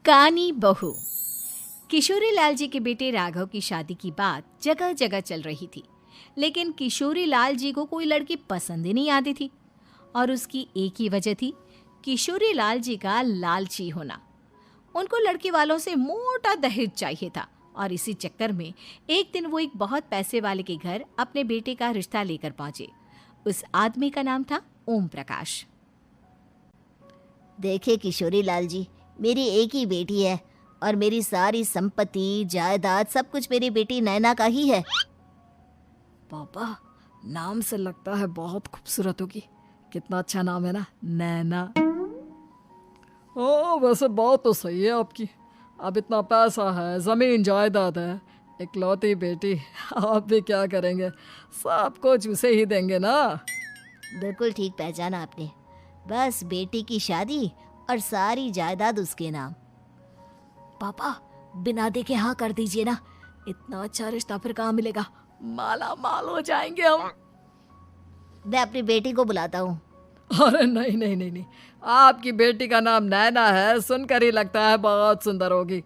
कानी बहू। किशोरी लाल जी के बेटे राघव की शादी की बात जगह जगह चल रही थी, लेकिन किशोरी लाल जी को कोई लड़की पसंद ही नहीं आती थी। और उसकी एक ही वजह थी, किशोरी लाल जी का लालची होना। उनको लड़की वालों से मोटा दहेज चाहिए था और इसी चक्कर में एक दिन वो एक बहुत पैसे वाले के घर अपने बेटे का रिश्ता लेकर पहुंचे। उस आदमी का नाम था ओम प्रकाश। देखे किशोरी लाल जी, मेरी एक ही बेटी है और मेरी सारी संपत्ति जायदाद सब कुछ मेरी बेटी नैना का ही है। पापा, नाम से लगता है बहुत खूबसूरत होगी। कितना अच्छा नाम है ना, नैना। ओ, वैसे बात तो सही है आपकी। अब इतना पैसा है, जमीन जायदाद है, इकलौती बेटी, आप भी क्या करेंगे? सब कुछ उसे ही देंगे ना। बिल्कुल ठीक पहचाना आपने। बस बेटी की शादी और सारी जायदाद उसके नाम। पापा, बिना देखे हाँ कर दीजिए ना। इतना अच्छा रिश्ता फिर कहाँ मिलेगा? माला माल हो जाएंगे हम। मैं अपनी बेटी को बुलाता हूँ। अरे नहीं नहीं नहीं नहीं, आपकी बेटी का नाम नैना है, सुनकर ही लगता है बहुत सुंदर होगी।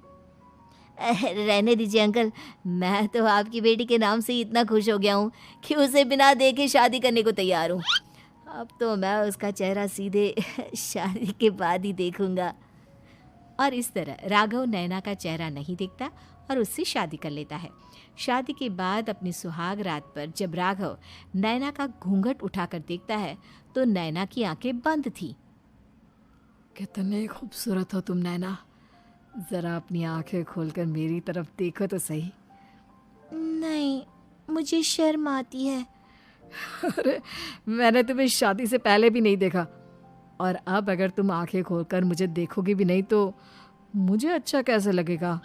रहने दीजिए अंकल, मैं तो आपकी बेटी के नाम से ही इतना खुश हो गया हूँ कि उसे बिना देखे शादी करने को तैयार हूँ। अब तो मैं उसका चेहरा सीधे शादी के बाद ही देखूंगा। और इस तरह राघव नैना का चेहरा नहीं देखता और उससे शादी कर लेता है। शादी के बाद अपनी सुहाग रात पर जब राघव नैना का घूंघट उठाकर देखता है तो नैना की आंखें बंद थी। कितनी खूबसूरत हो तुम नैना, जरा अपनी आंखें खोलकर मेरी तरफ देखो तो सही। नहीं, मुझे शर्म आती है। अरे, मैंने तुम्हें शादी से पहले भी नहीं देखा, और अब अगर तुम आंखें खोलकर मुझे देखोगी भी नहीं तो मुझे अच्छा कैसे लगेगा?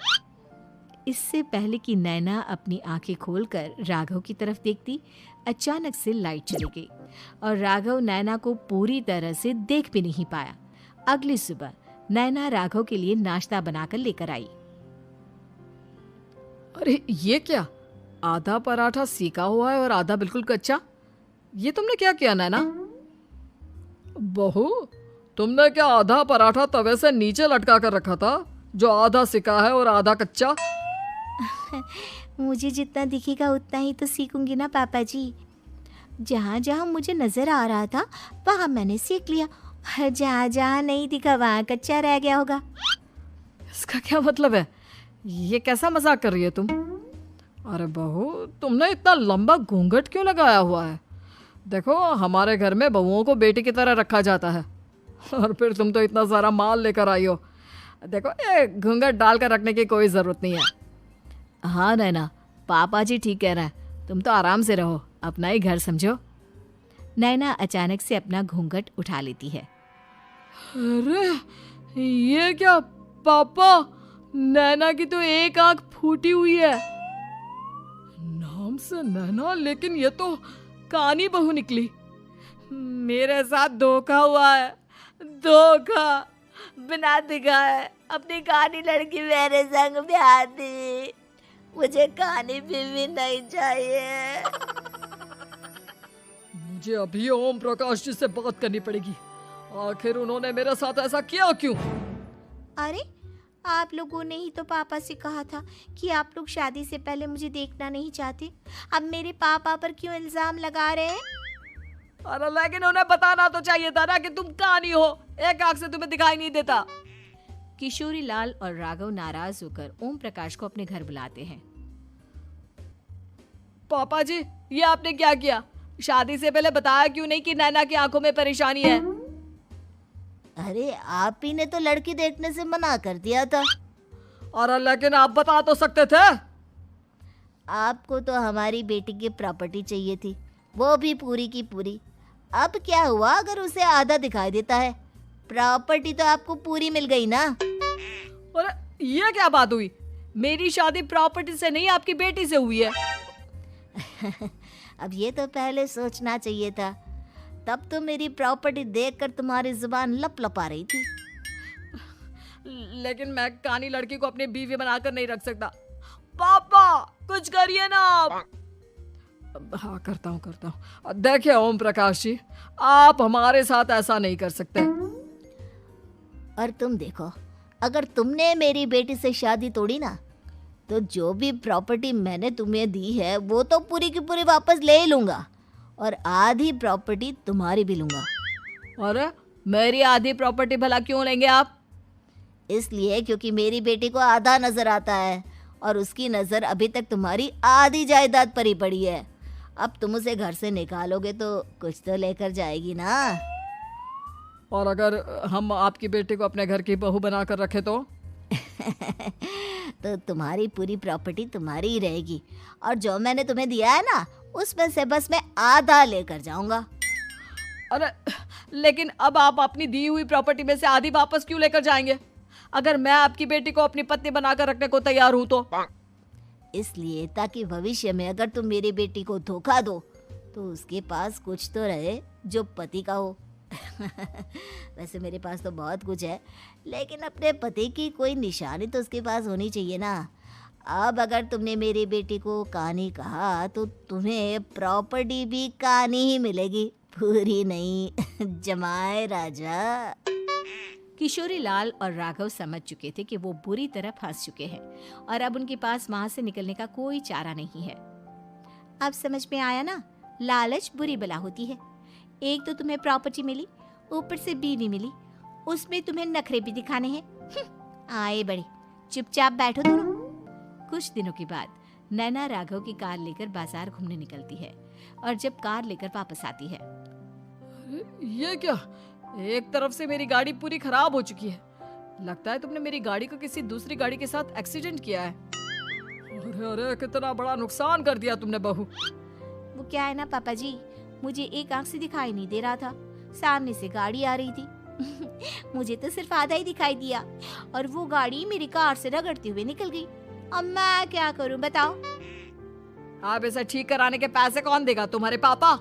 इससे पहले कि नैना अपनी आंखें खोलकर राघव की तरफ देखती, अचानक से लाइट चली गई और राघव नैना को पूरी तरह से देख भी नहीं पाया। अगली सुबह नैना राघव के लिए नाश्ता बनाकर लेकर आई। अरे ये क्या, आधा पराठा सीका हुआ है और आधा बिल्कुल कच्चा। ये तुमने क्या किया नैना? बहू, तुमने क्या आधा पराठा तवे से नीचे लटका कर रखा था, जो आधा सिका है और आधा कच्चा? मुझे जितना दिखेगा उतना ही तो सीखूंगी ना पापा जी। जहाँ जहाँ मुझे नजर आ रहा था वहाँ मैंने सीख लिया, और जहाँ जहाँ नहीं दिखा वहाँ कच्चा रह गया होगा। इसका क्या मतलब है? ये कैसा मजाक कर रही है तुम? अरे बहू, तुमने इतना लंबा घूंघट क्यों लगाया हुआ है? देखो, हमारे घर में बहुओं को बेटी की तरह रखा जाता है, और फिर तुम तो इतना सारा माल लेकर आई हो। देखो, ये घूंघट डालकर रखने की कोई ज़रूरत नहीं है। हाँ नैना, पापा जी ठीक कह रहे हैं, तुम तो आराम से रहो, अपना ही घर समझो। नैना अचानक से अपना घूंघट उठा लेती है। अरे ये क्या पापा, नैना की तो एक आंख फूटी हुई है। नाम से नैना, लेकिन ये तो कानी बहू निकली। मेरे साथ धोखा हुआ है, धोखा। बिना दिखाए अपनी कानी लड़की मेरे संग ब्याह दी। मुझे कानी बीवी नहीं चाहिए। मुझे अभी ओम प्रकाश जी से बात करनी पड़ेगी। आखिर उन्होंने मेरे साथ ऐसा किया क्यों? अरे, आप लोगों ने ही तो पापा से कहा था कि आप लोग शादी से पहले मुझे देखना नहीं चाहते। अब मेरे पापा पर क्यों इल्जाम लगा रहे हैं? अरे लेकिन उन्हें बताना तो चाहिए था ना कि तुम कानी हो, एक आंख से तुम्हें दिखाई नहीं देता। किशोरी लाल और राघव नाराज होकर ओम प्रकाश को अपने घर बुलाते हैं। पापा जी, ये आपने क्या किया? शादी से पहले बताया क्यों नहीं कि नैना की आंखों में परेशानी है? अरे, आप ही ने तो लड़की देखने से मना कर दिया था। अरे लेकिन आप बता तो सकते थे। आपको तो हमारी बेटी की प्रॉपर्टी चाहिए थी, वो भी पूरी की पूरी। अब क्या हुआ अगर उसे आधा दिखाई देता है? प्रॉपर्टी तो आपको पूरी मिल गई ना। अरे ये क्या बात हुई? मेरी शादी प्रॉपर्टी से नहीं, आपकी बेटी से हुई है। अब ये तो पहले सोचना चाहिए था, तब तो मेरी प्रॉपर्टी देखकर तुम्हारी जुबान लप लपा रही थी। लेकिन मैं कानी लड़की को अपनी बीवी बनाकर नहीं रख सकता। पापा, कुछ करिए ना आप। हाँ, करता हूँ। देखिए ओम प्रकाश जी, आप हमारे साथ ऐसा नहीं कर सकते। और तुम देखो, अगर तुमने मेरी बेटी से शादी तोड़ी ना, तो जो भी प्रॉपर्टी मैंने तुम्हें दी है वो तो पूरी की पूरी वापस ले ही लूँगा, और आधी प्रॉपर्टी तुम्हारी भी लूँगा। अरे मेरी आधी प्रॉपर्टी भला क्यों लेंगे आप? इसलिए क्योंकि मेरी बेटी को आधा नज़र आता है और उसकी नज़र अभी तक तुम्हारी आधी जायदाद पर ही पड़ी है। अब तुम उसे घर से निकालोगे तो कुछ तो लेकर जाएगी ना। और अगर हम आपकी बेटी को अपने घर की बहू बना कर रखे तो? तो तुम्हारी पूरी प्रॉपर्टी तुम्हारी ही रहेगी, और जो मैंने तुम्हें दिया है ना, उसमें से बस मैं आधा लेकर जाऊंगा। अरे लेकिन अब आप अपनी दी हुई प्रॉपर्टी में से आधी वापस क्यों लेकर जाएंगे? अगर मैं आपकी बेटी को अपनी पत्नी बनाकर रखने को तैयार हूं तो? इसलिए ताकि भविष्य में अगर तुम मेरी बेटी को धोखा दो तो उसके पास कुछ तो रहे जो पति का हो। वैसे मेरे पास तो बहुत कुछ है, लेकिन अपने पति की कोई निशानी तो उसके पास होनी चाहिए ना। अब अगर तुमने मेरी बेटी को कानी कहा तो तुम्हें प्रॉपर्टी भी कानी ही मिलेगी, पूरी नहीं। जमाए राजा। किशोरी लाल और राघव समझ चुके थे कि वो बुरी तरह फंस चुके हैं और अब उनके पास वहां से निकलने का कोई चारा नहीं है। अब समझ में आया ना, लालच बुरी बला होती है। एक तो तुम्हें प्रॉपर्टी मिली, ऊपर से बीवी मिली, उसमें तुम्हें नखरे भी दिखाने हैं। आए बड़े, चुपचाप बैठो दोनों। कुछ दिनों के बाद नैना राघव की कार लेकर बाजार घूमने निकलती है और जब कार लेकर वापस आती है, ये क्या? एक तरफ से मेरी गाड़ी पूरी खराब हो चुकी है। लगता है तुमने मेरी गाड़ी को किसी दूसरी गाड़ी के साथ एक्सीडेंट किया है। अरे अरे कितना बड़ा नुकसान कर दिया तुमने बहू। वो क्या है ना पापा जी, मुझे एक आंख से दिखाई नहीं दे रहा था, सामने से गाड़ी आ रही थी। मुझे तो सिर्फ आधा ही दिखाई दिया और वो गाड़ी मेरी कार से रगड़ते हुए निकल गई। अब मैं क्या करूं बताओ? आप इसे ठीक कराने के पैसे कौन देगा? तुम्हारे पापा?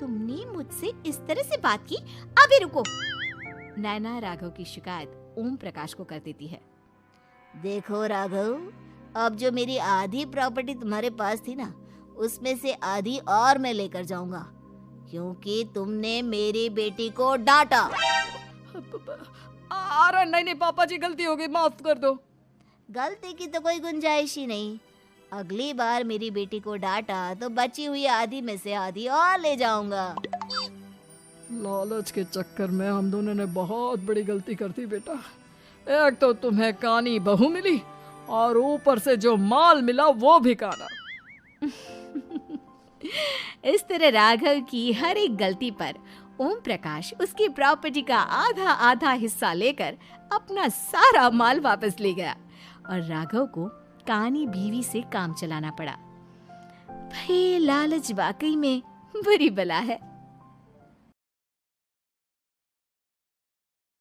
तुमने मुझसे इस तरह से बात की? अभी रुको। नैना राघव की शिकायत ओम प्रकाश को कर देती है। देखो राघव, अब जो मेरी आधी प्रॉपर्टी तुम्हारे पास थी ना, उसमें से आधी और मैं लेकर जाऊंगा, क्योंकि तुमने मेरी बेटी को डांटा। अरे नहीं नहीं पापा जी, गलती हो गई, माफ कर दो। गलती की तो कोई गुंजाइश ही नहीं। अगली बार मेरी बेटी को डांटा तो बची हुई आधी में से आधी और ले जाऊंगा। लालच के चक्कर में हम दोनों ने बहुत बड़ी गलती कर दी बेटा। एक तो तुम्हें कानी बहू मिली और ऊपर से जो माल मिला वो भी काना। इस तरह राघव की हर एक गलती पर ओम प्रकाश उसकी प्रॉपर्टी का आधा आधा हिस्सा लेकर अपना सारा माल वापस ले गया और राघव को कानी बीवी से काम चलाना पड़ा। भाई लालच वाकई में बुरी बला है।